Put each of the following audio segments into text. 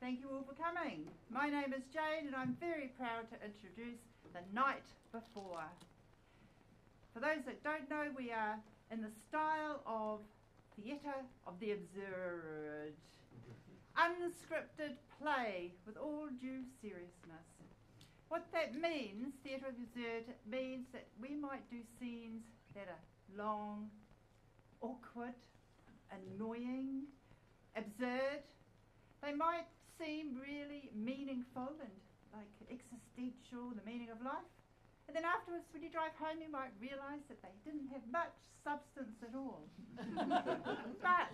Thank you all for coming. My name is Jane and I'm very proud to introduce The Night Before. For those that don't know, we are in the style of theatre of the absurd. Unscripted play with all due seriousness. What that means, theatre of the absurd, means that we might do scenes that are long, awkward, annoying, absurd. They might seem really meaningful and like existential, the meaning of life. And then afterwards, when you drive home, you might realise that they didn't have much substance at all. But that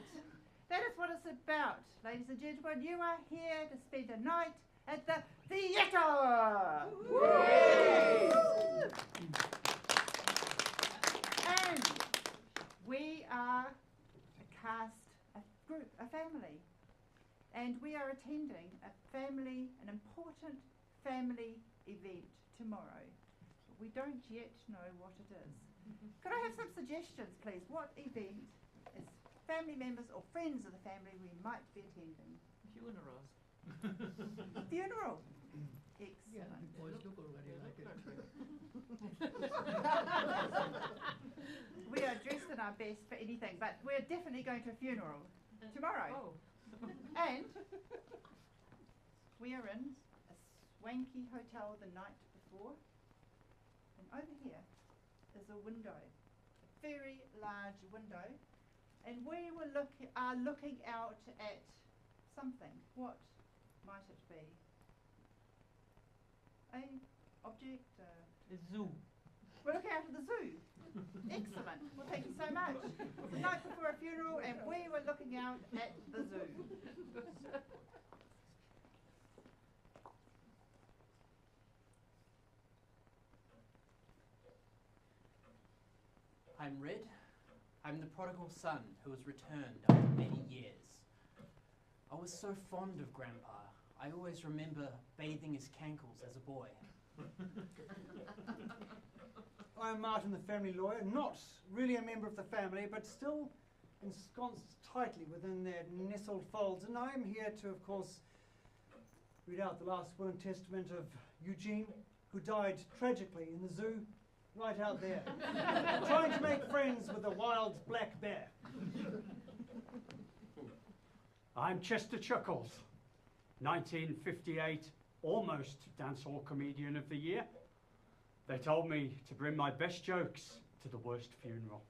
is what it's about, ladies and gentlemen. You are here to spend a night at the theatre! And we are a cast, a group, a family. And we are attending an important family event tomorrow. But we don't yet know what it is. Could I have some suggestions, please? What event is family members or friends of the family we might be attending? Funerals. Funeral. Excellent. Yeah, boys look already like it. We are dressed in our best for anything, but we're definitely going to a funeral tomorrow. Oh. And we are in a swanky hotel the night before. And over here is a window, a very large window. And we are looking out at something. What might it be? An object? A zoo. We're looking out at the zoo. Excellent. Well, thank you so much. It's the night before a funeral and we were looking out at the zoo. I'm Red. I'm the prodigal son who has returned after many years. I was so fond of Grandpa. I always remember bathing his cankles as a boy. I'm Martin, the family lawyer, not really a member of the family, but still ensconced tightly within their nestled folds. And I'm here to, of course, read out the last will and testament of Eugene, who died tragically in the zoo, right out there, trying to make friends with a wild black bear. I'm Chester Chuckles, 1958, almost Dancehall Comedian of the Year. They told me to bring my best jokes to the worst funeral.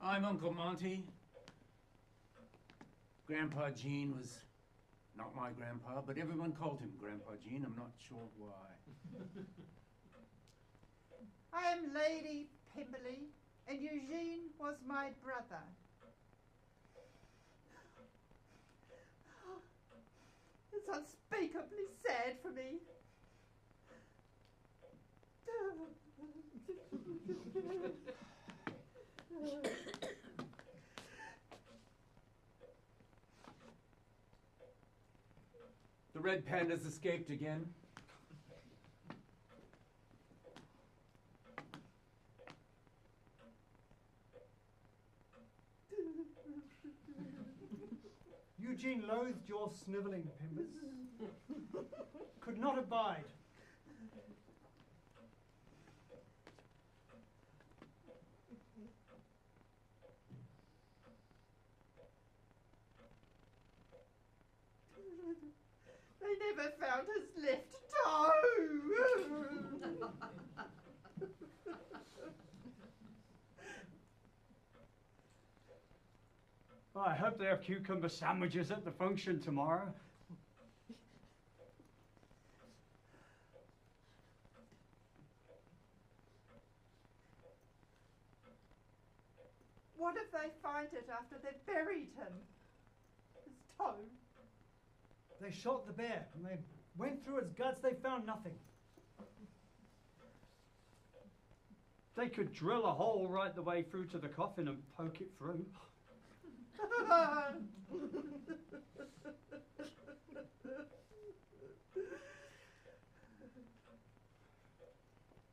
I'm Uncle Monty. Grandpa Gene was not my grandpa, but everyone called him Grandpa Gene. I'm not sure why. I am Lady Pemberley and Eugene was my brother. It's unspeakably sad for me. The red panda's escaped again. Eugene loathed your snivelling, Pimbers. Could not abide. They never found his left toe. Well, I hope they have cucumber sandwiches at the function tomorrow. What if they find it after they've buried him? His toe. They shot the bear and they went through its guts. They found nothing. They could drill a hole right the way through to the coffin and poke it through.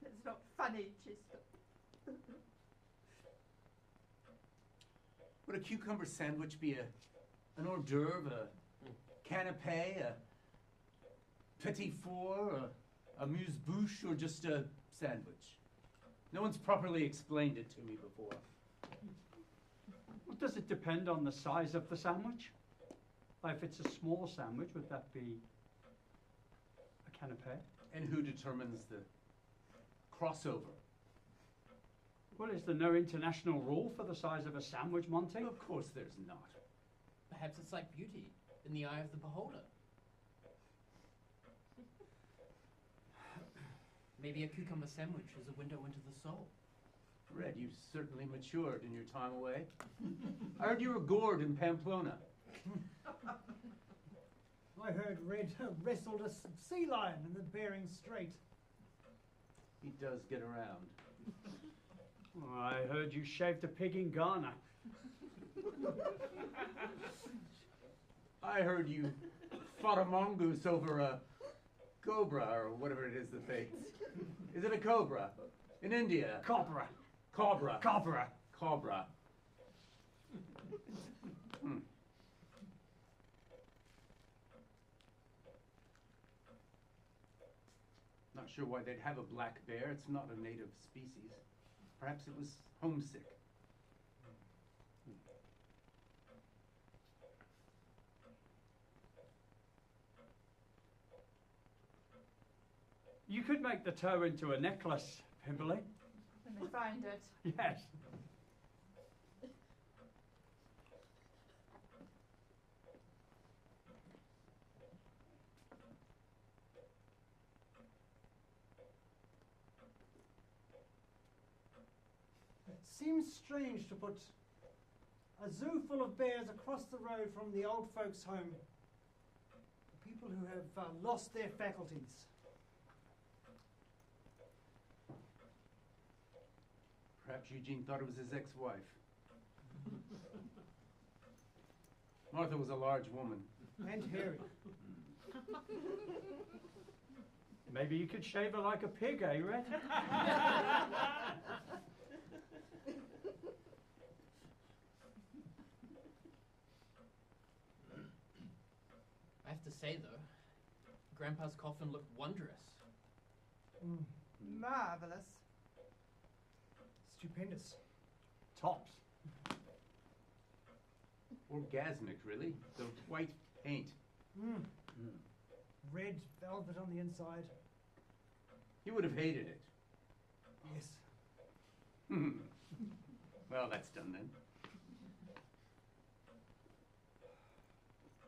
It's not funny, Chester. Would a cucumber sandwich be an hors d'oeuvre, canapé, a petit four, a amuse-bouche, or just a sandwich? No one's properly explained it to me before. Well, does it depend on the size of the sandwich? Like if it's a small sandwich, would that be a canapé? And who determines the crossover? Well, is there no international rule for the size of a sandwich, Monty? Of course there's not. Perhaps it's like beauty, in the eye of the beholder. Maybe a cucumber sandwich is a window into the soul. Red, you've certainly matured in your time away. I heard you were gored in Pamplona. I heard Red wrestled a sea lion in the Bering Strait. He does get around. Oh, I heard you shaved a pig in Ghana. I heard you fought a mongoose over a cobra, or whatever it is that they... Is it a cobra? In India? Cobra. Cobra. Cobra. Cobra. Not sure why they'd have a black bear. It's not a native species. Perhaps it was homesick. You could make the toe into a necklace, Pimberley. Let me find it. Yes. It seems strange to put a zoo full of bears across the road from the old folks' home. The people who have lost their faculties. Perhaps Eugene thought it was his ex-wife. Martha was a large woman. And hairy. Maybe you could shave her like a pig, eh, Red? I have to say, though, Grandpa's coffin looked wondrous. Marvellous. Stupendous. Tops. Orgasmic, really. The white paint. Red velvet on the inside. He would have hated it. Yes. Well, that's done then.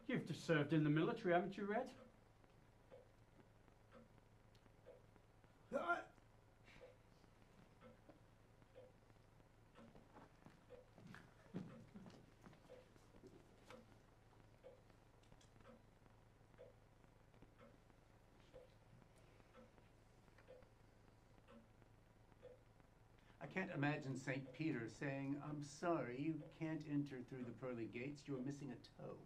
You've just served in the military, haven't you, Red? I can't imagine St. Peter saying, "I'm sorry, you can't enter through the pearly gates. You're missing a toe."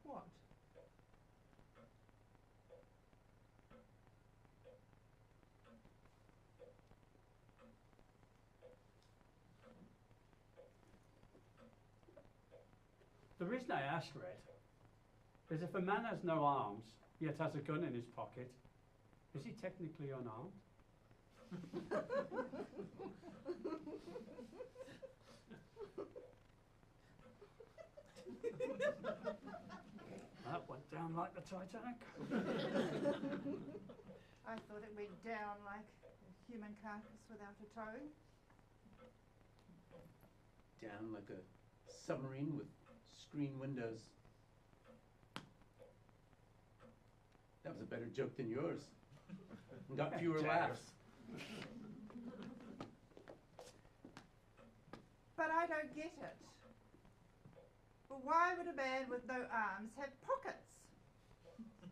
What? The reason I ask, Red, is if a man has no arms, yet has a gun in his pocket, is he technically unarmed? That went down like the Titanic. I thought it went down like a human carcass without a toe. Down like a submarine with screen windows. That was a better joke than yours. And got fewer laughs. But I don't get it. But why would a man with no arms have pockets?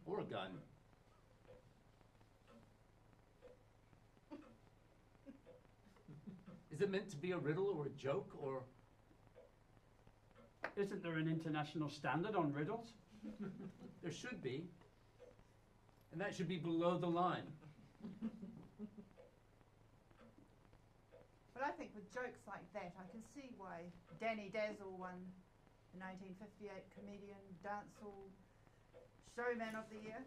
Or a gun. Is it meant to be a riddle or a joke or... Isn't there an international standard on riddles? There should be. And that should be below the line. But I think with jokes like that, I can see why Danny Dazzle won the 1958 Comedian Dancehall Showman of the Year.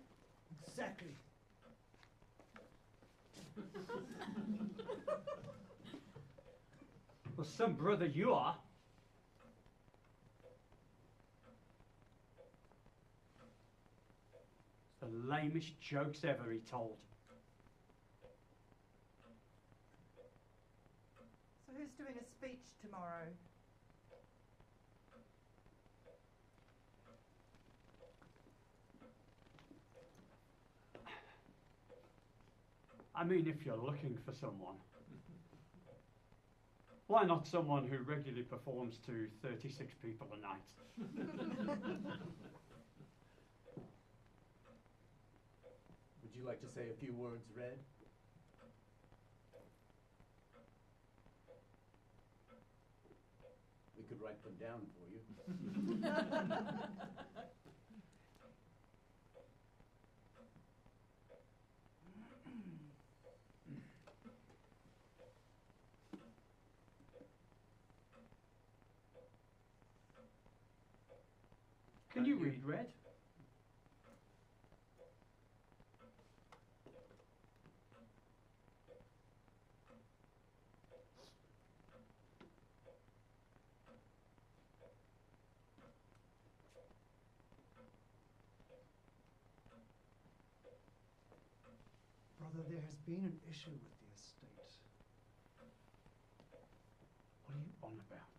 Exactly. Well, some brother you are. It's the lamest jokes ever he told. So who's doing a speech tomorrow? I mean, if you're looking for someone. Why not someone who regularly performs to 36 people a night? Would you like to say a few words, Red? We could write them down for you. Can you read, Red? Brother, there has been an issue with the estate. What are you on about?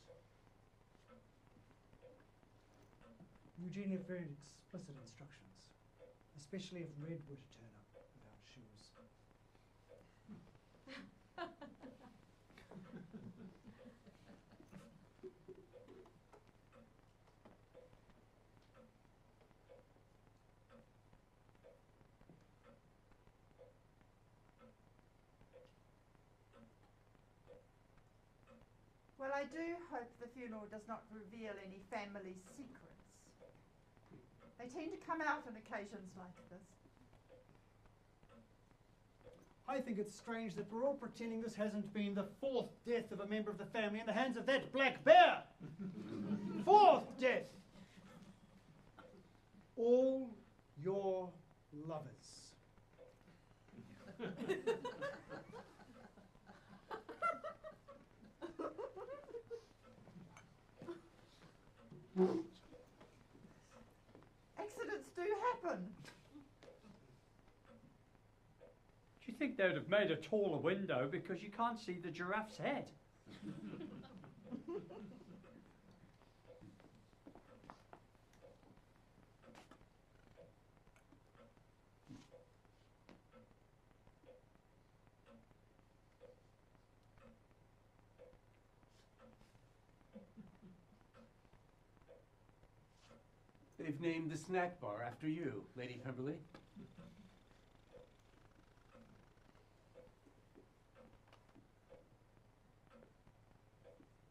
Eugene left very explicit instructions, especially if Red were to turn up without shoes. Well, I do hope the funeral does not reveal any family secrets. They tend to come out on occasions like this. I think it's strange that we're all pretending this hasn't been the fourth death of a member of the family in the hands of that black bear. Fourth death. All your lovers. Accidents do happen. Do you think they would have made a taller window because you can't see the giraffe's head? They've named the snack bar after you, Lady Pemberley.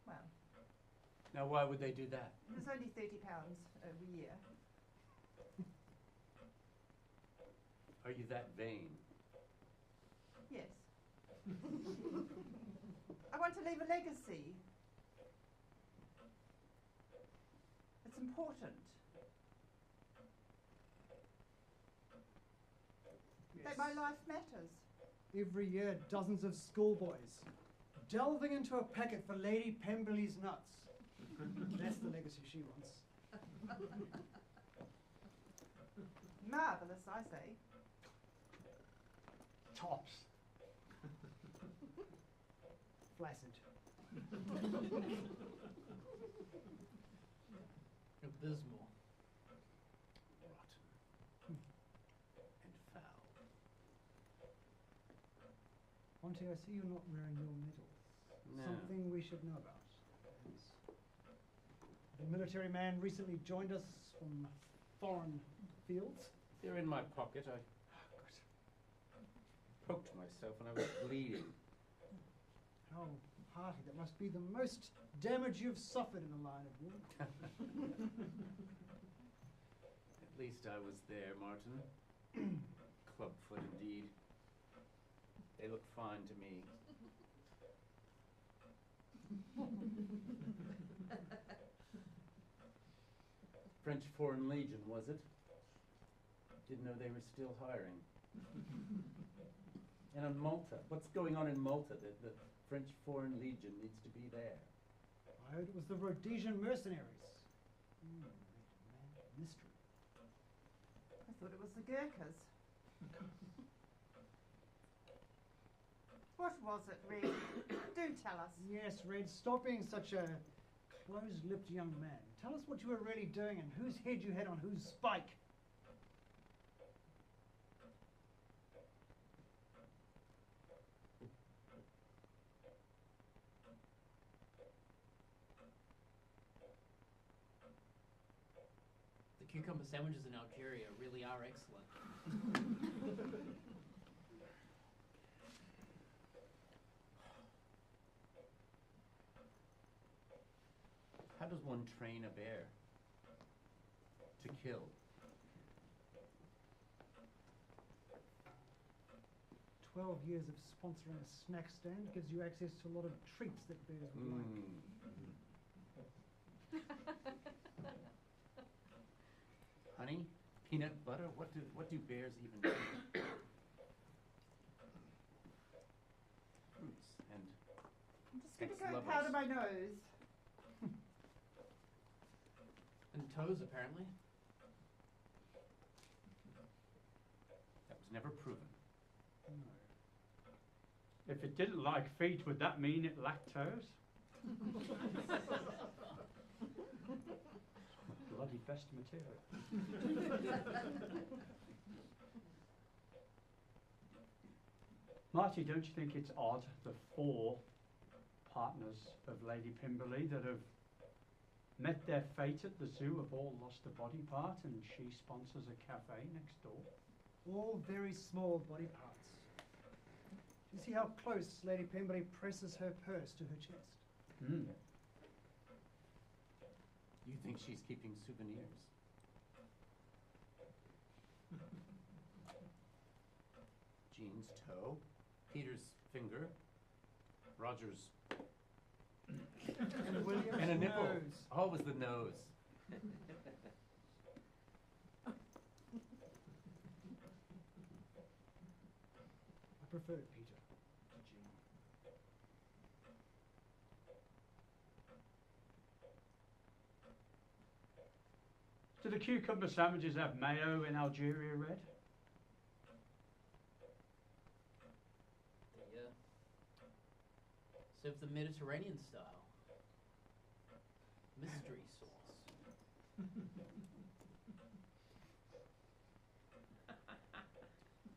Well, Now, why would they do that? there's only £30 a year. Are you that vain? Yes. I want to leave a legacy. It's important. That my life matters. Every year, dozens of schoolboys delving into a packet for Lady Pemberley's nuts. That's the legacy she wants. Marvellous, I say. Tops. Flaccid. Abysmal. Rotten. And foul. Monty, I see you're not wearing your medal. No. Something we should know about. The military man recently joined us from foreign fields. They're in my pocket. I poked myself when I was bleeding. How hearty. That must be the most damage you've suffered in a line of war. At least I was there, Martin. Clubfoot indeed. They look fine to me. French Foreign Legion, was it? Didn't know they were still hiring. And on Malta, what's going on in Malta that the French Foreign Legion needs to be there? I heard it was the Rhodesian mercenaries. Mystery. I thought it was the Gurkhas. What was it, Red? Do tell us. Yes, Red, stop being such a close-lipped young man. Tell us what you were really doing and whose head you had on whose spike. The cucumber sandwiches in Algeria really are excellent. How does one train a bear to kill? 12 years of sponsoring a snack stand gives you access to a lot of treats that bears would like. Honey? Peanut butter? What do bears even do? Fruits and I'm just going to go ex-lovers. powder my nose. And toes, apparently. That was never proven. No. If it didn't like feet, would that mean it lacked toes? Bloody best material. Marty, don't you think it's odd the 4 partners of Lady Pimberley that have met their fate at the zoo have all lost a body part and she sponsors a cafe next door? All very small body parts. Do you see how close Lady Pemberley presses her purse to her chest? Mm. You think she's keeping souvenirs? Jean's toe, Peter's finger, Roger's And William's and a nipple. nose. Always the nose. I prefer Peter to Jean. Do the cucumber sandwiches have mayo in Algeria, Red? They serve the Mediterranean style. Mystery sauce.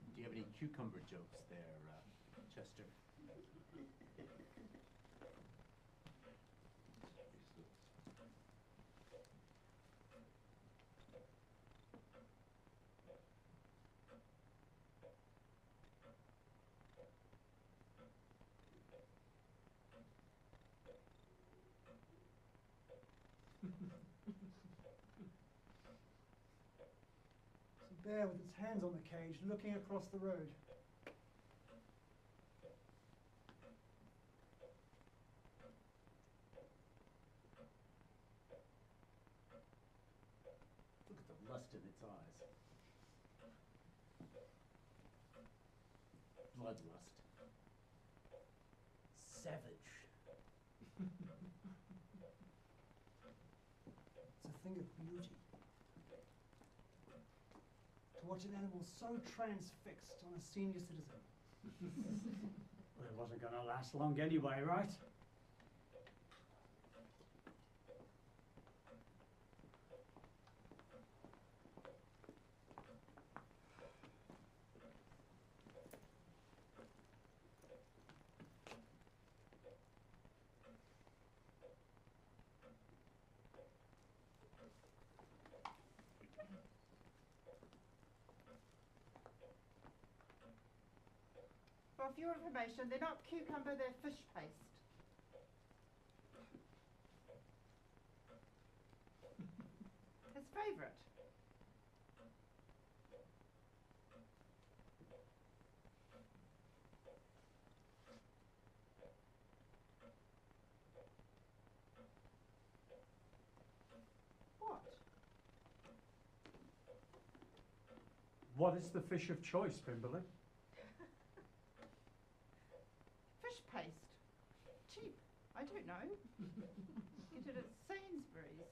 Do you have any cucumber jokes there, Chester? It's a bear with its hands on the cage, looking across the road. Look at the lust in its eyes. Bloodlust. Savage. It's a thing of beauty. To watch an animal so transfixed on a senior citizen. Well, it wasn't going to last long anyway, right? Well, for your information, they're not cucumber, they're fish paste. His favourite. What? What is the fish of choice, Pimberley? Fish paste. Cheap. I don't know. Get it at Sainsbury's.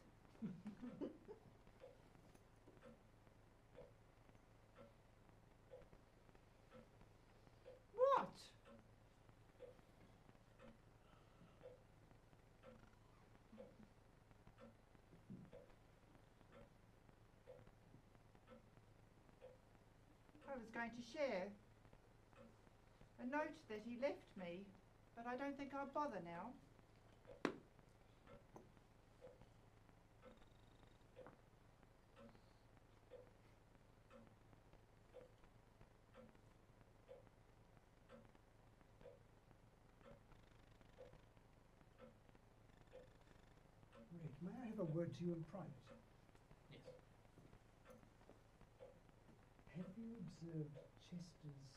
What? I was going to share a note that he left me, but I don't think I'll bother now. Red, may I have a word to you in private? Yes. Have you observed Chester's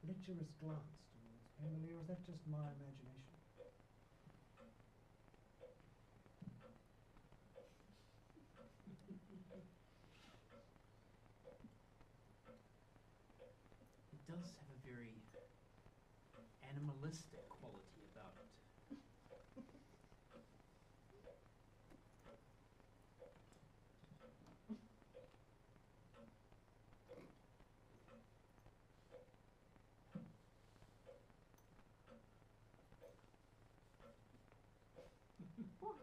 lecherous glance towards Emily, or is that just my imagination? It does have a very animalistic quality about it. What?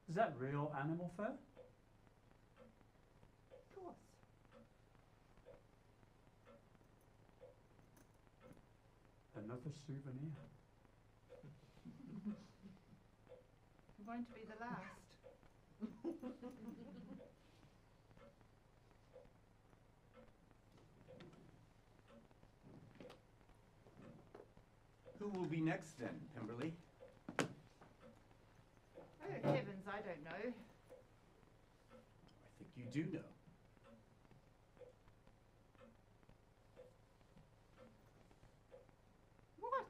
Is that real animal fur? Of course. Another souvenir. It won't be the last. Who will be next then, Pemberley? Oh heavens, I don't know. I think you do know. What?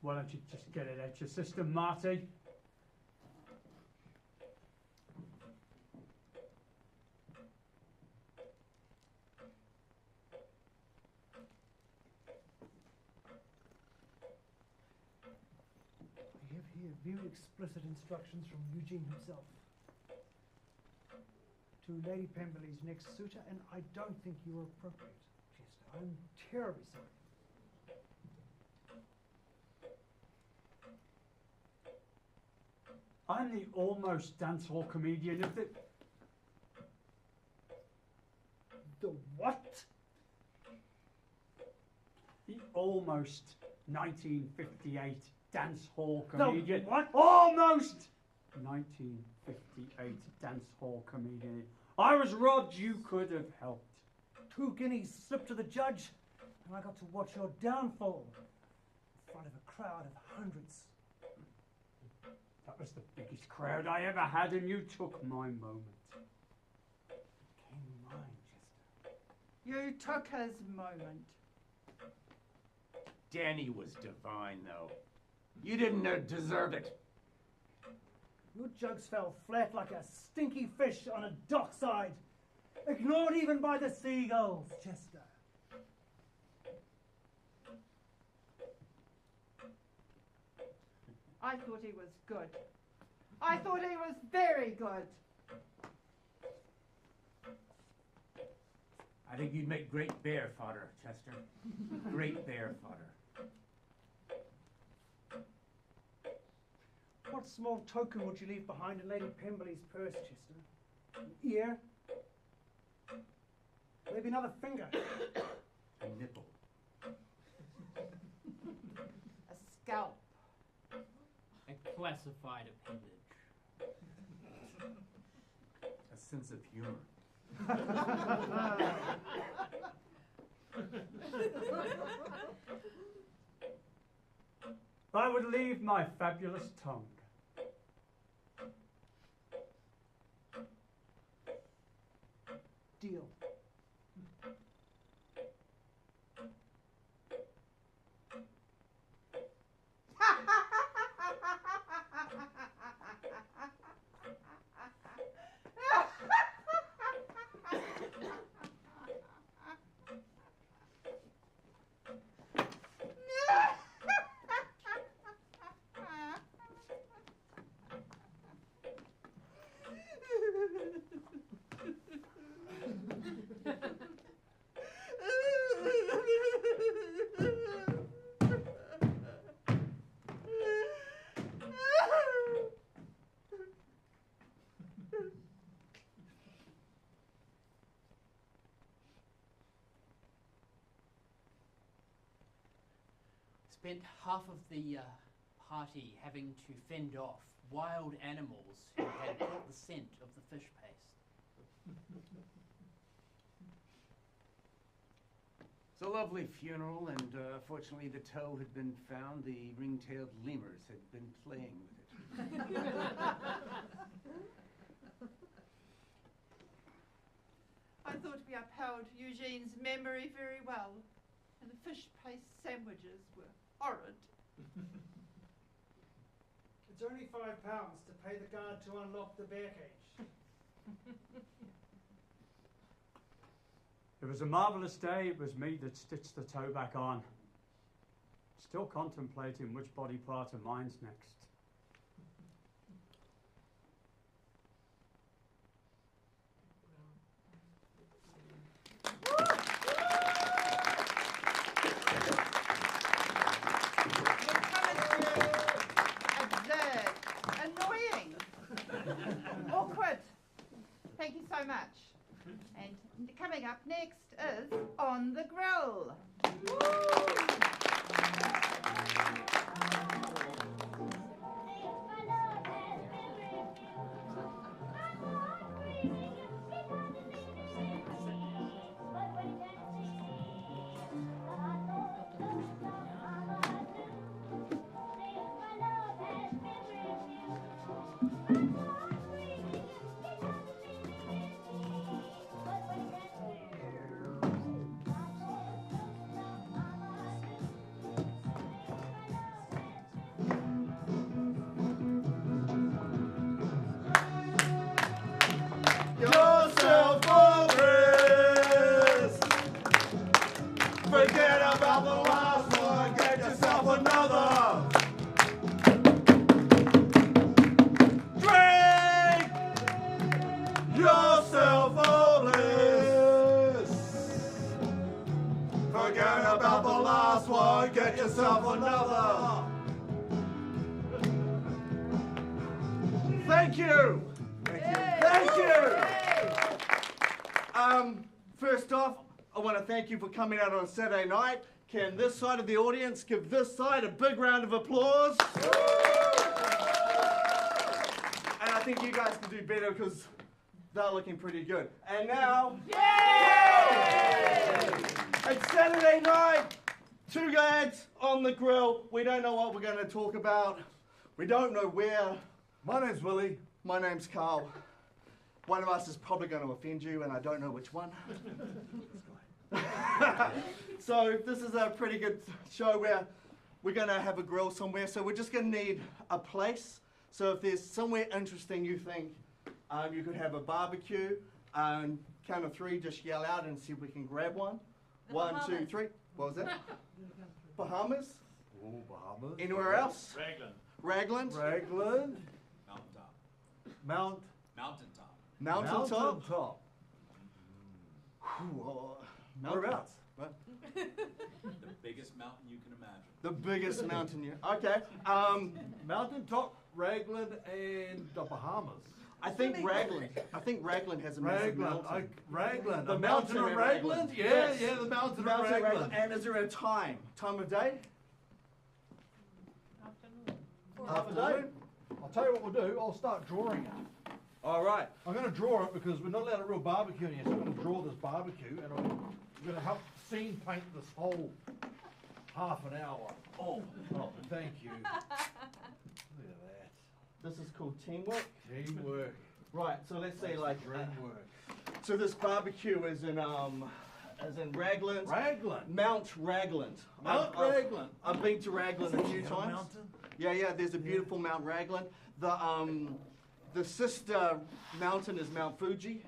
Why don't you just get it out your system, Marty? I have here very explicit instructions from Eugene himself to Lady Pemberley's next suitor, and I don't think you're appropriate, Chester. I'm terribly sorry. I'm the almost dance hall comedian of the... The what? The almost 1958 dance hall The comedian. what? Almost 1958 dance hall comedian. I was robbed, you could have helped. 2 guineas slipped to the judge, and I got to watch your downfall in front of a crowd of hundreds. That was the biggest crowd I ever had, and you took my moment. Became mine, Chester. You took his moment. Danny was divine, though. You didn't deserve it. Your jugs fell flat like a stinky fish on a dockside, ignored even by the seagulls, Chester. I thought he was good. I thought he was very good. I think you'd make great bear fodder, Chester. Great bear fodder. What small token would you leave behind in Lady Pemberley's purse, Chester? An ear? Maybe another finger? A nipple. A scalp. A classified appendage. A sense of humor. I would leave my fabulous tongue. Deal. Spent half of the party having to fend off wild animals who had caught the scent of the fish paste. It's a lovely funeral, and fortunately the toe had been found. The ring-tailed lemurs had been playing with it. I thought we upheld Eugene's memory very well, and the fish paste sandwiches were horrid. It's only £5 to pay the guard to unlock the bear cage. It was a marvellous day. It was me that stitched the toe back on. Still contemplating which body part of mine's next. Absurd, annoying, awkward. Thank you so much. And coming up next is On the Grill. Yourself a rest. Forget about the last one, get yourself another. Drink yourself a bliss. Forget about the last one, get yourself another. Thank you. Thank you. First off, I want to thank you for coming out on a Saturday night. Can this side of the audience give this side a big round of applause? And I think you guys can do better because they're looking pretty good. And now, it's Saturday night. Two lads on the grill. We don't know what we're going to talk about. We don't know where. My name's Willie. My name's Carl. One of us is probably going to offend you, and I don't know which one. So this is a pretty good show where we're going to have a grill somewhere. So we're just going to need a place. So if there's somewhere interesting you think you could have a barbecue, count of three, just yell out and see if we can grab one. One, two, three. What was that? Bahamas? Oh, Bahamas. Anywhere else? Raglan. Raglan? Raglan. Mountaintop. Mountaintop. Mountaintop? Mountaintop. Whereabouts? What? The biggest mountain you can imagine. The biggest mountain you... Okay. Mountaintop, Raglan, and the Bahamas. I think Raglan has a massive mountain. Raglan. The The mountain of mountain at Raglan? Raglan. Yeah, Yes. yeah, the mountain The mountain of of Raglan. And is there a time of day? Afternoon. Afternoon? I'll tell you what we'll do. I'll start drawing it. All right. I'm going to draw it because we're not allowed a real barbecue in here, so I'm going to draw this barbecue, and I'm going to help scene paint this whole half an hour. Oh, thank you. Look at that. This is called teamwork. Teamwork. Right. So let's say like. Teamwork. So this barbecue is in Raglan. Raglan. Mount Raglan. Mount Raglan. I've been to Raglan a few times. Mountain? Yeah. There's a beautiful Mount Raglan. The sister mountain is Mount Fuji,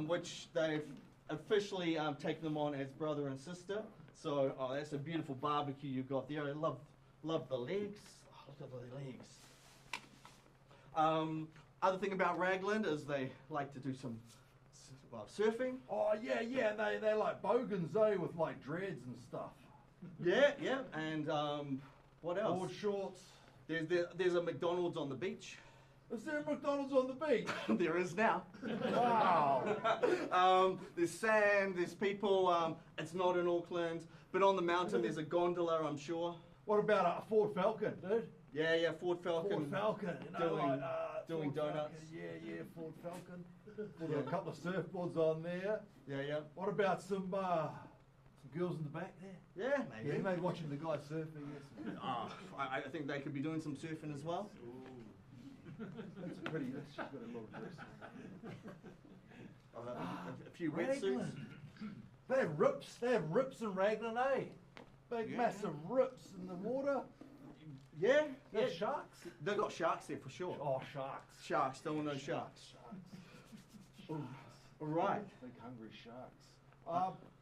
which they've officially taken them on as brother and sister. So that's a beautiful barbecue you've got there. I love the legs. Oh, look at the legs. Other thing about Raglan is they like to do some surfing. Oh, yeah, and they're like bogans, with like dreads and stuff. Yeah, and what else? Board shorts. There's a McDonald's on the beach. Is there a McDonald's on the beach? There is now. Wow. There's sand, there's people. It's not in Auckland, but on the mountain there's a gondola, I'm sure. What about a Ford Falcon, dude? Yeah, Ford Falcon. Ford Falcon, doing Ford donuts. Falcon, yeah, Ford Falcon. We've got a couple of surfboards on there. Yeah. What about some girls in the back there? Yeah, maybe. Yeah, maybe watching the guy surfing. Yes. I think they could be doing some surfing as well. That's pretty. She's got a little dress. A few wetsuits. They have rips. They have rips in Raglan, eh? Big, massive rips in the water. Yeah. Sharks. They've got sharks there for sure. Oh, sharks. Sharks, don't want no sharks. All right. Big hungry sharks.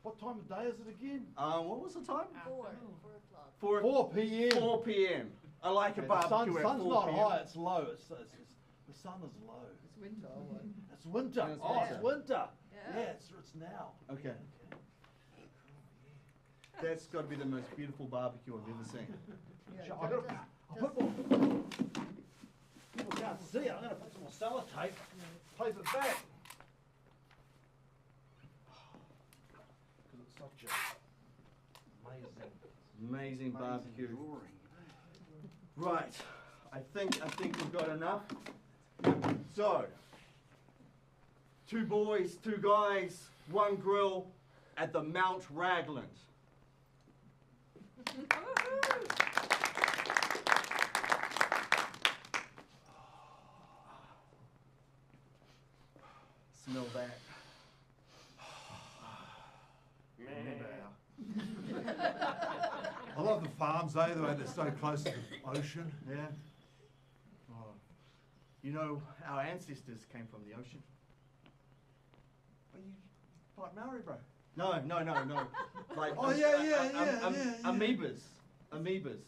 What time of day is it again? What was the time? 4 o'clock. 4 p.m. 4 p.m. I like a The barbecue at 4 sun's not p.m. high, it's low. The sun is low. It's winter, what? It's winter. Yeah, it's Oh, winter. it's winter. Yeah. Yeah, it's now. Okay. That's got to be the most beautiful barbecue I've ever seen. Yeah, I'll put more. People can't see it. I'm going to put some more sellotape. Tape it back. Because it's such a Amazing barbecue. drawing. Right. I think we've got enough. So, 2 boys, 2 guys, 1 grill at the Mount Raglan. Smell that. I love the farms, the way they're so close to the ocean. Yeah. Oh. You know, our ancestors came from the ocean. Are you like Maori, bro? No. Like, Oh, yeah. amoebas. Amoebas.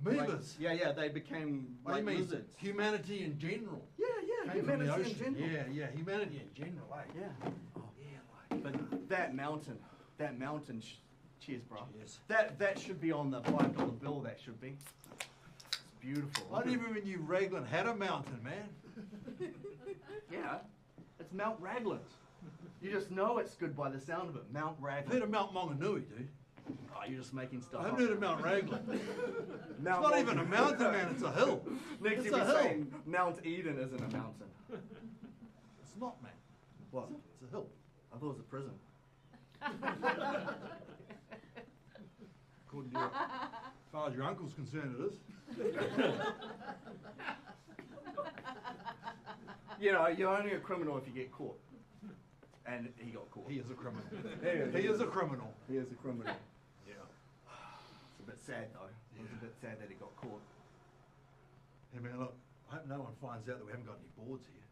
Amoebas? Like, yeah, they became What do like you mean? lizards. Humanity in general. Yeah, Came from the humanity ocean. in general. Yeah, humanity in general, eh? Yeah. Oh, yeah, like. But that mountain, cheers, bro. Cheers. That should be on the $5 bill. That should be. It's beautiful. I never even knew Raglan had a mountain, man. Yeah, it's Mount Raglan. You just know it's good by the sound of it. Mount I've Raglan. heard of Mount Maunganui, dude. Oh, you're just making stuff I up. haven't heard of Mount Raglan. It's Mount not even a mountain, man. It's a hill. Next It's you'll a be hill. saying Mount Eden isn't a mountain. It's not, man. What? It's a hill. I thought it was a prison. According to your, as far as your uncle's concerned, it is. You know, you're only a criminal if you get caught. And he got caught. He is a criminal. Yeah, He is a criminal. He is a criminal. Yeah. It's a bit sad though. It was a bit sad that he got caught. Hey, man, look, I hope no one finds out that we haven't got any boards here.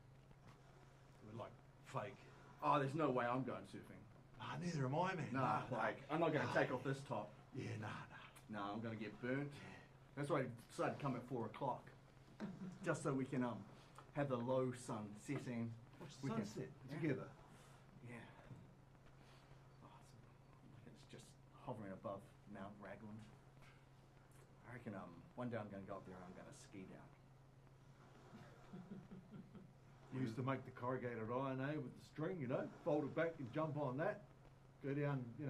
We're like fake. Oh, there's no way I'm going surfing. Nah, neither am I, man. Nah, like, I'm not going to take off this top. Yeah, nah. No, I'm going to get burnt. That's why I decided to come at 4 o'clock. Just so we can have the low sun setting. Watch We the can- sunset yeah. together. Yeah. Oh, it's just hovering above Mount Raglan. I reckon one day I'm going to go up there and I'm going to ski down. We used to make the corrugated iron, with the string, fold it back and jump on that. Go down, the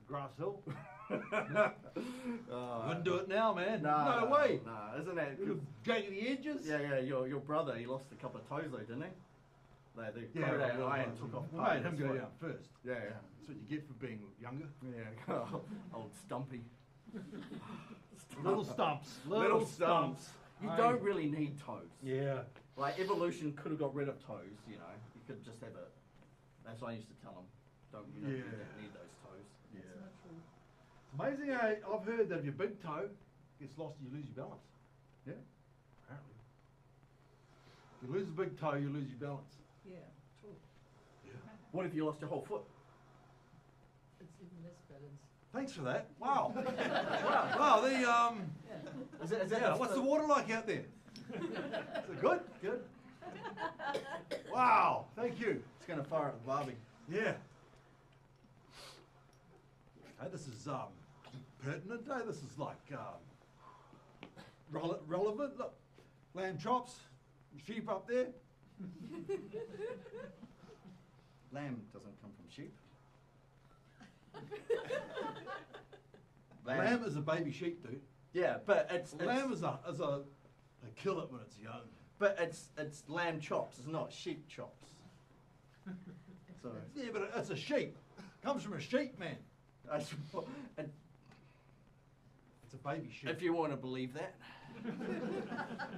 grass hill. Wouldn't do it now, man. No way. Nah, isn't that Little jaggedy edges. Yeah, your brother, he lost a couple of toes though, didn't he? The Yeah, Covert well, iron well, took off we part made of him his go foot. down first. Yeah, That's what you get for being younger. yeah. Old Stumpy. Little stumps. Little stumps. You Aye. don't really need toes. Yeah. Like evolution could have got rid of toes, you know. You could just have a. That's what I used to tell them. You don't need those toes. Yeah. It's amazing how I've heard that if your big toe gets lost, you lose your balance. Yeah. Apparently. If you lose a big toe, you lose your balance. Yeah, true. What if you lost your whole foot? It's even less balance. Thanks for that. Wow. Wow. The Is that yeah. What's the water like out there? Is it good? Good. Wow. Thank you. It's gonna fire at the barbie. Yeah. Hey, this is pertinent. Hey, this is like relevant. Look, lamb chops, sheep up there. Lamb doesn't come from sheep. Lamb is a baby sheep, dude. Yeah, but it's Lamb is a they kill it when it's young. but it's lamb chops. It's not sheep chops. So Yeah, but it's a sheep. Comes from a sheep, man. that's and It's a baby sheep. if you want to believe that.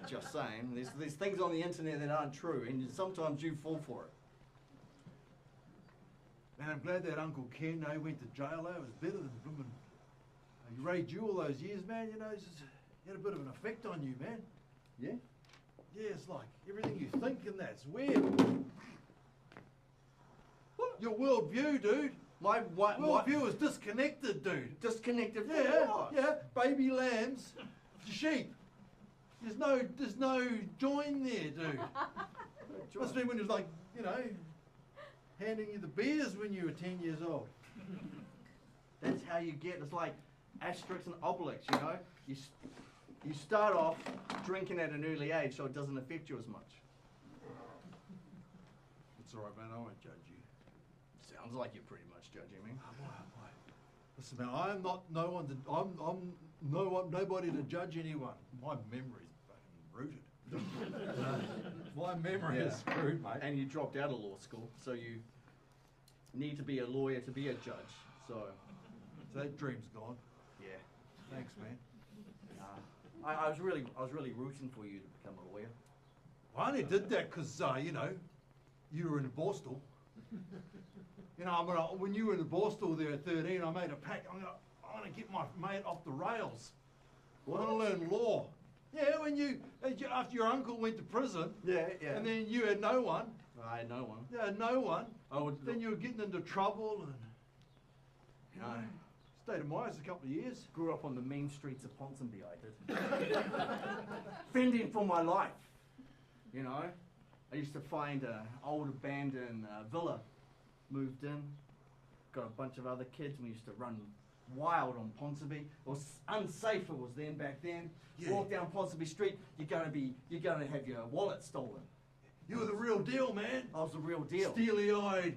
Just saying, there's things on the internet that aren't true, and sometimes you fall for it. Man, I'm glad that Uncle Ken went to jail. It was better than blooming. He raised you all those years, man. You know, he had a bit of an effect on you, man. Yeah. Yeah, it's like everything you think and that's weird. Your worldview, dude. My Worldview is disconnected, dude. disconnected from Yeah, what? yeah. Baby lambs to sheep. There's no join there, dude. Must be when it was like, you know, handing you the beers when you were 10 years old. That's how you get. It's like Asterix and Obelix. You know, you start off drinking at an early age, so it doesn't affect you as much. It's all right, man. I won't judge you. Sounds like you're pretty much judging me. Listen, man, I'm not no one to. I'm nobody to judge anyone. My memory's fucking rooted. My memory is screwed, mate. And you dropped out of law school, so you need to be a lawyer to be a judge. So That dream's gone. yeah, Thanks, man. I was really rooting for you to become a lawyer. I only did that because, you know, you were in Borstal. You know, when you were in the Borstal there at 13, I made a pact. I'm gonna get my mate off the rails. I want to learn law. Yeah, after your uncle went to prison, Yeah. and then you had no one. I had no one. You had no one. I would. Then you were getting into trouble and You know, stayed in Myers a couple of years. grew up on the mean streets of Ponsonby. I did. Fending for my life. You know, I used to find an old abandoned villa. Moved in, got a bunch of other kids. We used to run wild on Ponsonby. It was unsafe. It was then back then. Yeah. Walk down Ponsonby Street, you're gonna have your wallet stolen. You were the real deal, man. I was the real deal. Steely-eyed,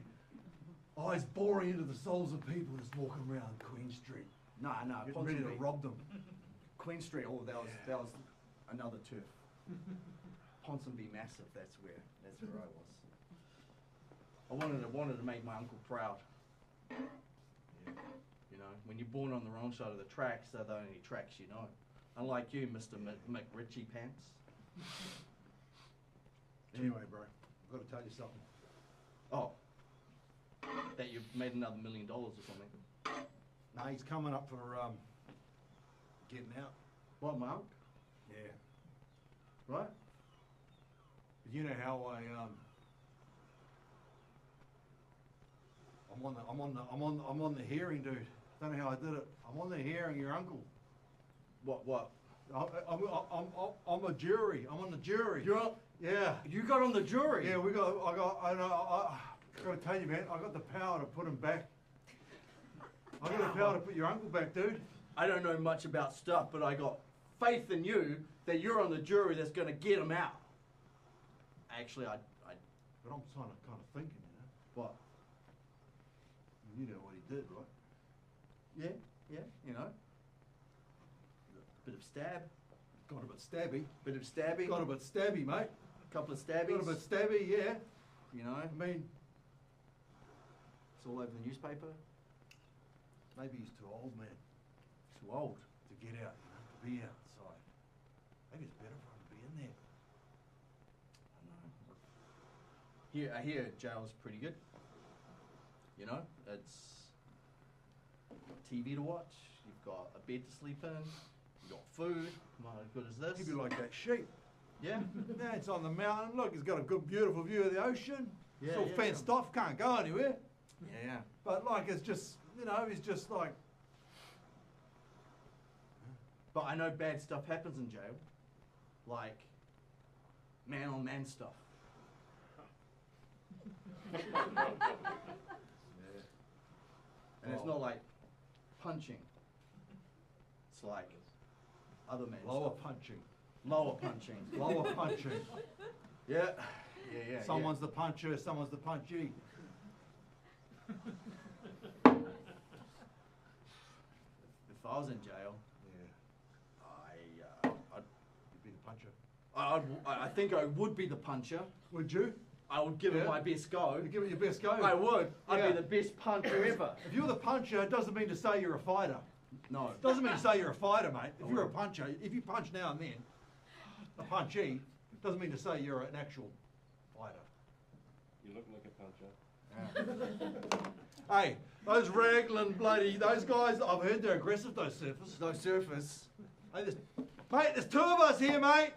eyes boring into the souls of people just walking around Queen Street, No, getting ready to Ponsonby. rob them. Queen Street. Oh, that was another turf. Ponsonby Massive. That's where I was. I wanted to make my uncle proud. Yeah. You know, when you're born on the wrong side of the tracks, they're the only tracks you know. Unlike you, Mr. McRitchie Pants. Anyway, bro, I've got to tell you something. Oh, that you've made another $1 million or something. Nah, he's coming up for getting out. What, Mark? Yeah. Right? But you know how I'm on the hearing, dude. Don't know how I did it. I'm on the hearing. Your uncle. What? I'm a jury. I'm on the jury. You're on, Yeah. you got on the jury. Yeah, I gotta tell you, man, I got the power to put him back. I got the power to put your uncle back, dude. I don't know much about stuff, but I got faith in you that you're on the jury that's going to get him out. Actually, I But I'm kind of thinking, you know. what? You know what he did, right? Yeah, Yeah, you know. Bit of stab. Got a bit stabby. Bit of stabby. Got a bit stabby, mate. Couple of stabbies. Got a bit stabby, yeah. You know, I mean, it's all over the newspaper. maybe he's too old, man, Too old. to get out, you know, to be outside. Maybe it's better for him to be in there. I hear jail's pretty good. You know, it's TV to watch. You've got a bed to sleep in. You've got food. Not as good as this. He'd be like that sheep. Yeah. Yeah, it's on the mountain. Look, it's got a good, beautiful view of the ocean. Yeah, It's all yeah, fenced off, can't go anywhere. Yeah. But like, it's just, you know, he's just like, But I know bad stuff happens in jail. Like man on man stuff. And it's Oh. not like punching. It's like other man lower stuff. punching. Lower punching. Lower punching. Yeah. Yeah. Someone's the puncher, someone's the punchee. If I was in jail, Yeah. I'd You'd be the puncher. I think I would be the puncher. Would you? I would give Yeah. it my best go. You'd give it your best go. I would. I'd Yeah. be the best puncher ever. If you're the puncher, it doesn't mean to say you're a fighter. No. Doesn't mean to say you're a fighter, mate. If you're a puncher, if you punch now and then, a punchee, doesn't mean to say you're an actual fighter. You look like a puncher. Hey, those Raglan those guys, I've heard they're aggressive, those surfers. No surface. Hey, there's two of us here, mate.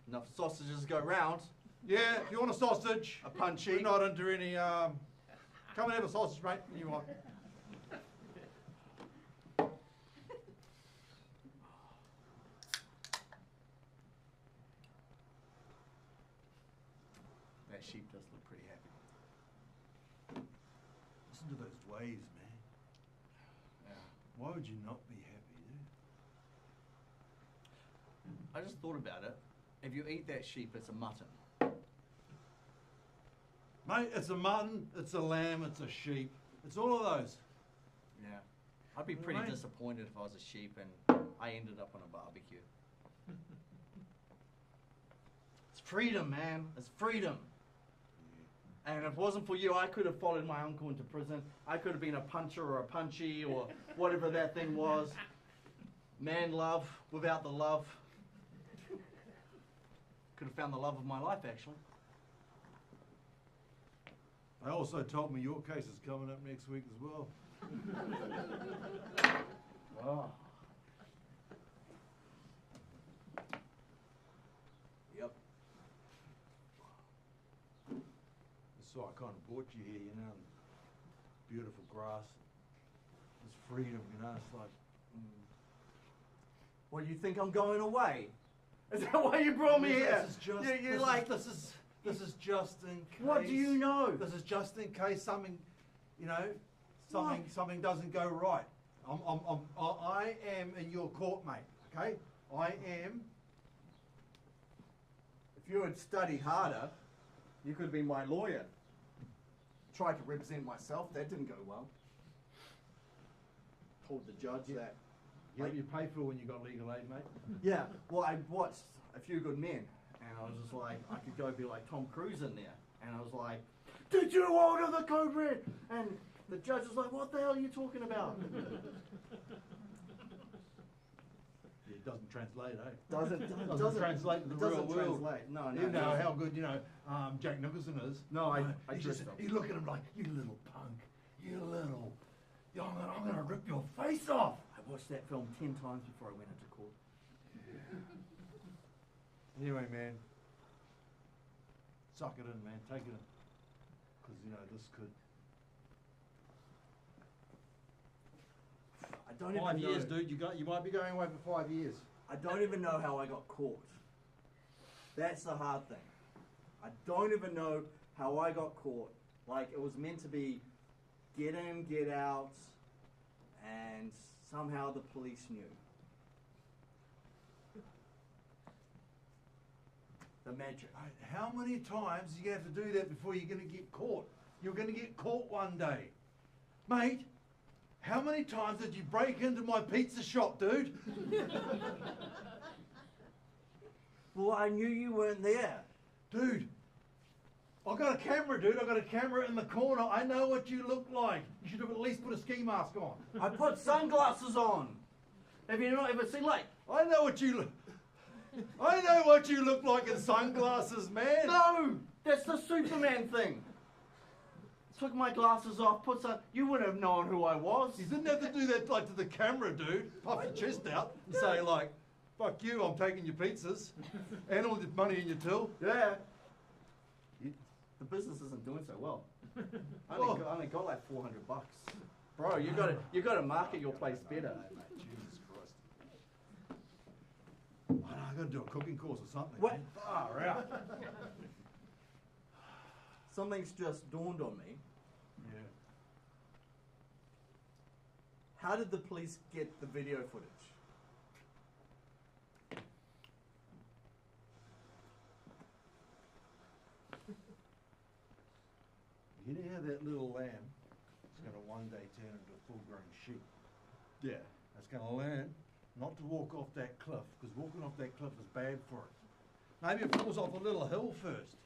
Enough sausages to go round. Yeah, if you want a sausage, A punchy. we're not into any, come and have a sausage, mate, if you want. That sheep does look pretty happy. Listen to those waves, man. Yeah. Why would you not be happy, dude? I just thought about it. If you eat that sheep, it's a mutton. Mate, it's a mutton, it's a lamb, it's a sheep. It's all of those. Yeah. I'd be You know pretty what I mean? disappointed if I was a sheep and I ended up on a barbecue. It's freedom, man. It's freedom. And if it wasn't for you, I could have followed my uncle into prison. I could have been a puncher or a punchy or whatever that thing was. Man love without the love. Could have found the love of my life, actually. They also told me your case is coming up next week as well. Oh. Yep. So I kind of brought you here, you know, beautiful grass. It's freedom, you know, it's like, What, you think I'm going away? Is that why you brought me here? This is just, You're like, this is just in case. what do you know? This is just in case something, you know, something doesn't go right. I am in your court, mate, okay? I am. If you had studied harder, you could have been my lawyer. Tried to represent myself, that didn't go well. Told the judge that. You pay for when you got legal aid, mate? Yeah, well, I watched A Few Good Men, and I was just like, I could go be like Tom Cruise in there. And I was like, did you order the code red? And the judge was like, what the hell are you talking about? It doesn't translate, eh? Doesn't translate to the it real doesn't world. translate. No, You know no. how good, you know, Jack Nicholson is. No, I He's just just, he's looking at him like, you little punk, I'm gonna rip your face off. I watched that film 10 times before I went into court. Anyway, man, suck it in, man, take it in. Because, you know, this could... I don't 5 even years, know. dude, you might be going away for 5 years. I don't even know how I got caught. That's the hard thing. I don't even know how I got caught. Like, it was meant to be get in, get out, and somehow the police knew. The magic. Mate, how many times do you have to do that before you're going to get caught? You're going to get caught one day. Mate, How many times did you break into my pizza shop, dude? Well, I knew you weren't there. Dude, I got a camera, dude. I got a camera in the corner. I know what you look like. You should have at least put a ski mask on. I put sunglasses on. Have you not ever seen, like... I know what you look... I know what you look like in sunglasses, man. No! That's the Superman thing. Took my glasses off, put some... You wouldn't have known who I was. You didn't have to do that like to the camera, dude. Puff your chest out and say like, fuck you, I'm taking your pizzas. And all the money in your till. Yeah. The business isn't doing so well. I only got like $400. Bro, you gotta market your place better. Jesus Christ. I gotta do a cooking course or something. What? Man. Far out. Something's just dawned on me. Yeah. How did the police get the video footage? You know how that little lamb is going to one day turn into a full-grown sheep? Yeah. It's going to learn not to walk off that cliff, because walking off that cliff is bad for it. Maybe it falls off a little hill first.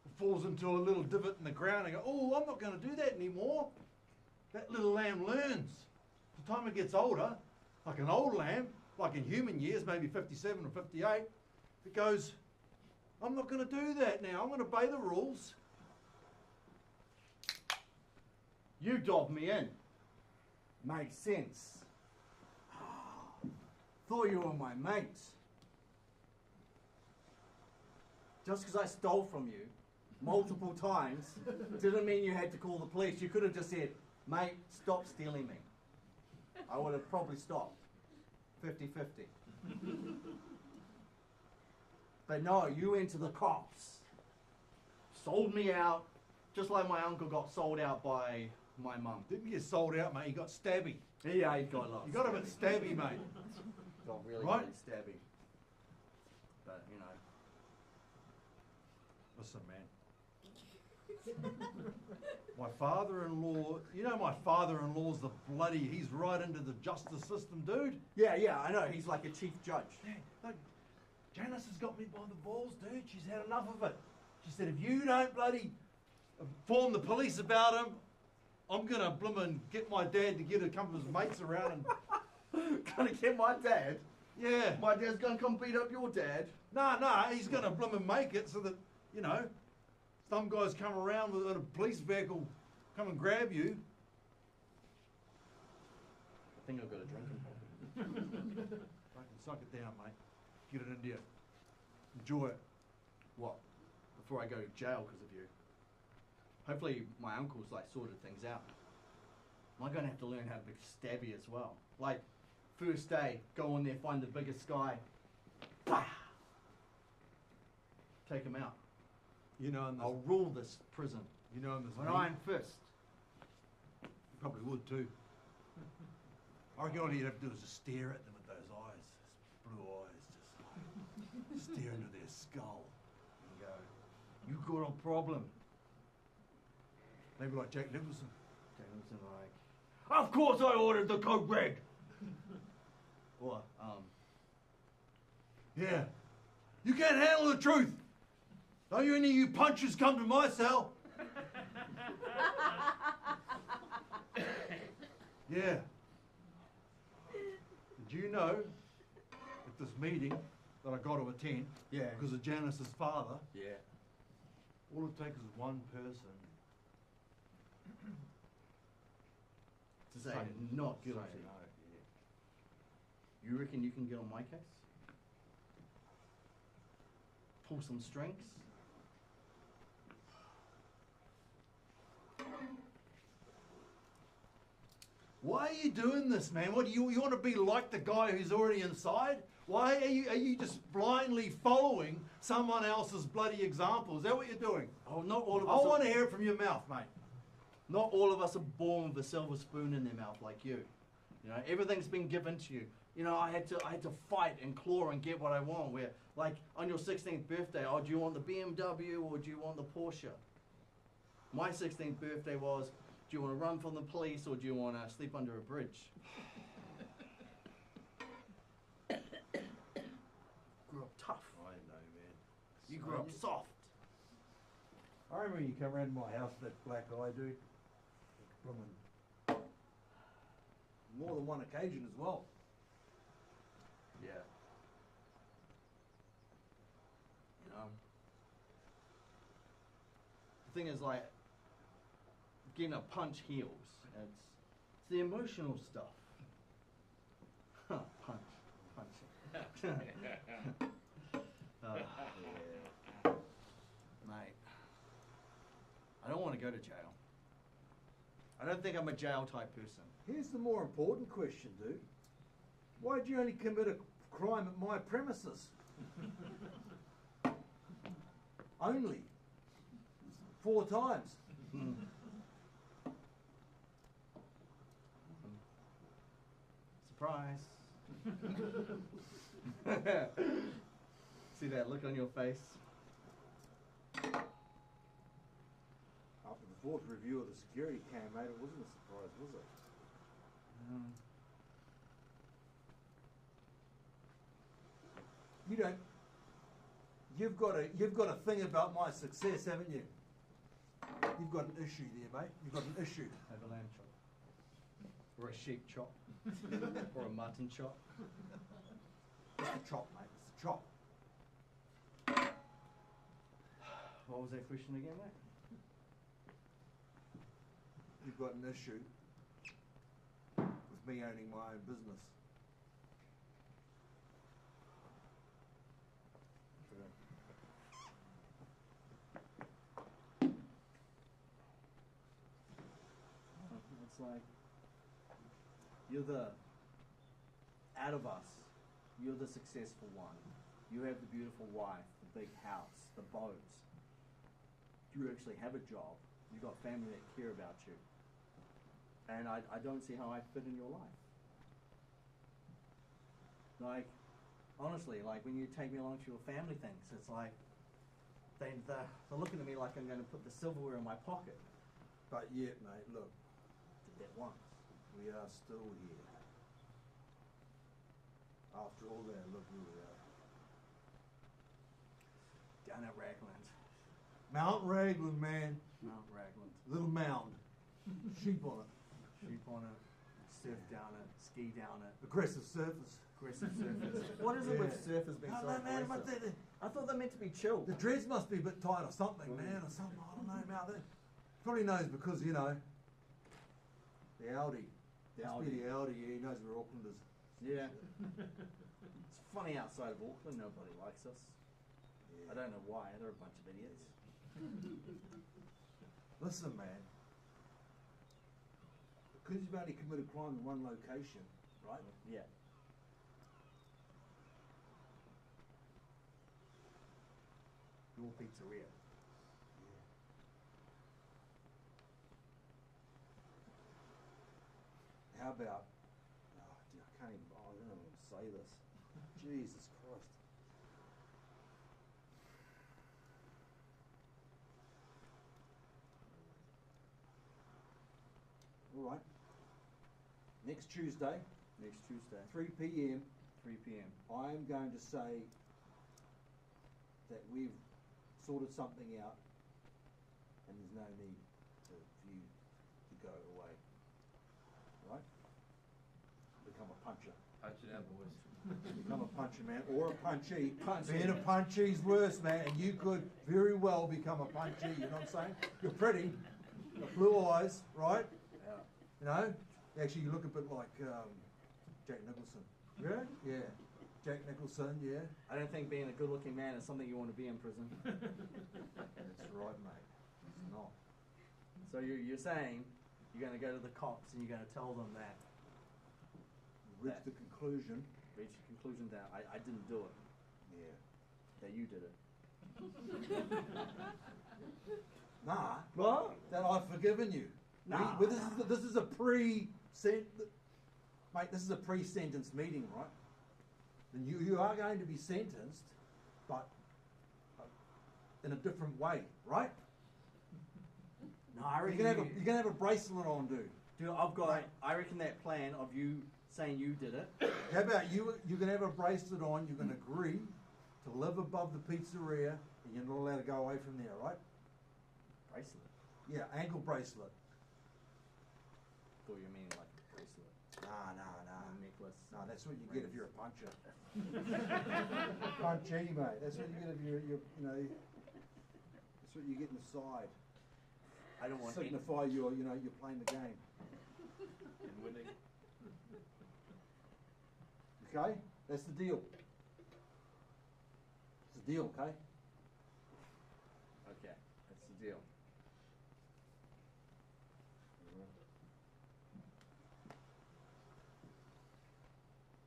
It falls into a little divot in the ground and go, oh, I'm not going to do that anymore. That little lamb learns. The time it gets older, like an old lamb, like in human years, maybe 57 or 58, it goes, I'm not going to do that now. I'm going to obey the rules. You dobbed me in. Makes sense. Thought you were my mate. Just because I stole from you multiple times didn't mean you had to call the police. You could have just said, mate, stop stealing me. I would have probably stopped. 50-50. But no, you went to the cops. Sold me out, just like my uncle got sold out by my mum. Didn't get sold out, mate. He got stabby. Yeah, he got lost. You got a bit stabby, mate. Got really, Right? really stabby. But, you know. Listen, man. My father-in-law, you know my father-in-law's the bloody, he's right into the justice system, dude. Yeah, I know. He's like a chief judge. Yeah, look, Janice has got me by the balls, dude. She's had enough of it. She said, if you don't bloody inform the police about him, I'm going to bloomin' get my dad to get a couple of his mates around and... Gonna get my dad? Yeah. My dad's gonna come beat up your dad? Nah, he's going to bloomin' make it so that, you know, some guys come around with a police vehicle, come and grab you. I think I've got a drinking problem. Fucking suck it down, mate. Get it into you. Enjoy it. What? Before I go to jail because of you? Hopefully my uncle's like sorted things out. Am I gonna have to learn how to be stabby as well? Like, first day, go in there, find the biggest guy. Bah! Take him out. You know, and I'll rule this prison. you know, and this An iron fist. You probably would too. I reckon all you'd have to do is just stare at them with those eyes, those blue eyes, just like stare into their skull and go, "You got a problem." Maybe like Jack Nicholson. Jameson, like, of course I ordered the Code Red. Or, Yeah. You can't handle the truth. Don't you any of you punchers come to my cell. Yeah. Did you know at this meeting that I got to attend yeah, because of Janice's father, yeah. all it takes is one person To say not guilty. say no. Yeah. You reckon you can get on my case? Pull some strings? Why are you doing this, man? What do you want to be like the guy who's already inside? Why are you just blindly following someone else's bloody example? Is that what you're doing? Oh, not all of I us. want to hear it from your mouth, mate. Not all of us are born with a silver spoon in their mouth like you. You know, everything's been given to you. You know, I had to fight and claw and get what I want. Where, like, on your 16th birthday, oh, do you want the BMW or do you want the Porsche? My 16th birthday was, Do you want to run from the police or do you want to sleep under a bridge? Grew up tough. I know, man. You grew up soft. I remember you come round to my house, that black eye dude. Bloomin'. More than one occasion as well. Yeah. You know, the thing is, like, getting a punch heals. It's the emotional stuff. Huh, punch. Yeah. Mate, I don't want to go to jail. I don't think I'm a jail type person. Here's the more important question, dude. Why'd you only commit a crime at my premises? Only. 4 times. Surprise. See that look on your face? After the 4th review of the security cam, mate, it wasn't a surprise, was it? You don't. You've got a thing about my success, haven't you? You've got an issue there, mate. You've got an issue. Have a lamb chop. Or a sheep chop. Or a mutton chop. It's the chop, mate. It's the chop. What was that question again, mate? You've got an issue with me owning my own business. It's like, you're the, out of us, you're the successful one. You have the beautiful wife, the big house, the boat. You actually have a job. You've got family that care about you. And I don't see how I fit in your life. Like, honestly, like when you take me along to your family things, it's like, they're looking at me like I'm going to put the silverware in my pocket. But yet, mate, look, Did that once. we are still here. After all that, look who we are. Down at Ragland. Mount Raglan, man. Mount Ragland. Little mound. Sheep on it. Sheep on it, surf down it, ski down it. Aggressive surfers. Aggressive surfers. What is it with Yeah. surfers being so man, but aggressive? I thought they're meant to be chill. the dreads must be a bit tight or something, man, or something. I don't know, Mount. Probably knows because, you know, the Audi. The Must Audi. be the Audi, yeah, he knows we're Aucklanders. Yeah. It's funny outside of Auckland, nobody likes us. Yeah. I don't know why, they're a bunch of idiots. Listen, man. Because you've only committed crime in one location, right? Yeah. Your pizzeria. How about, oh, dear, I can't even, I don't know how to say this. Jesus Christ. All right. Next Tuesday, Next Tuesday, 3 p.m., 3 p.m. I am going to say that we've sorted something out and there's no need for you to go away. Right? Become a puncher. Punch it out, boys. Become a puncher, man, or a punchy. Punchy. Being a punchy's worse, man, and you could very well become a punchy, you know what I'm saying? You're pretty, got blue eyes, right? Yeah. You know? Actually, you look a bit like Jack Nicholson. Yeah? Yeah. Jack Nicholson, yeah. I don't think being a good-looking man is something you want to be in prison. That's right, mate. It's not. So you're saying you're going to go to the cops and you're going to tell them that, Reach the conclusion. reach a conclusion that I didn't do it, Yeah. that you did it. Nah. What? That I've forgiven you. Nah. This is a mate, this is a pre-sentence meeting, right? And you are going to be sentenced, but in a different way, right? No, I reckon You're gonna have a bracelet on, dude. Dude, I reckon that plan of you saying you did it. How about you? You're gonna have a bracelet on. You're gonna agree to live above the pizzeria, and you're not allowed to go away from there, right? Bracelet. Yeah, ankle bracelet. Thought you mean like a bracelet. Nah. A necklace. No, that's what you get if you're a puncher. Punchy, mate. That's what you get if you're you know. That's what you get in the side. I don't want Signify you're playing the game. and winning. Okay, that's the deal. It's the deal, okay? Okay, that's the deal.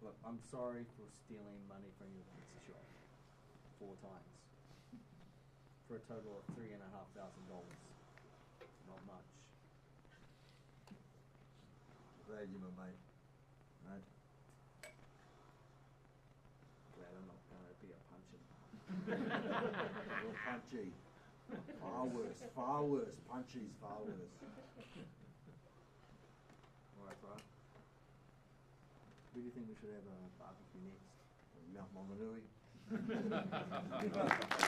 Look, I'm sorry for stealing money from your pizza shop 4 times for a total of $3,500. Not much. Glad you're my mate. Right? Glad I'm not gonna be a punching. Real punchy. Far worse. Punchy's far worse. Alright, bro. Who do you think we should have a barbecue next? Mount Monganui.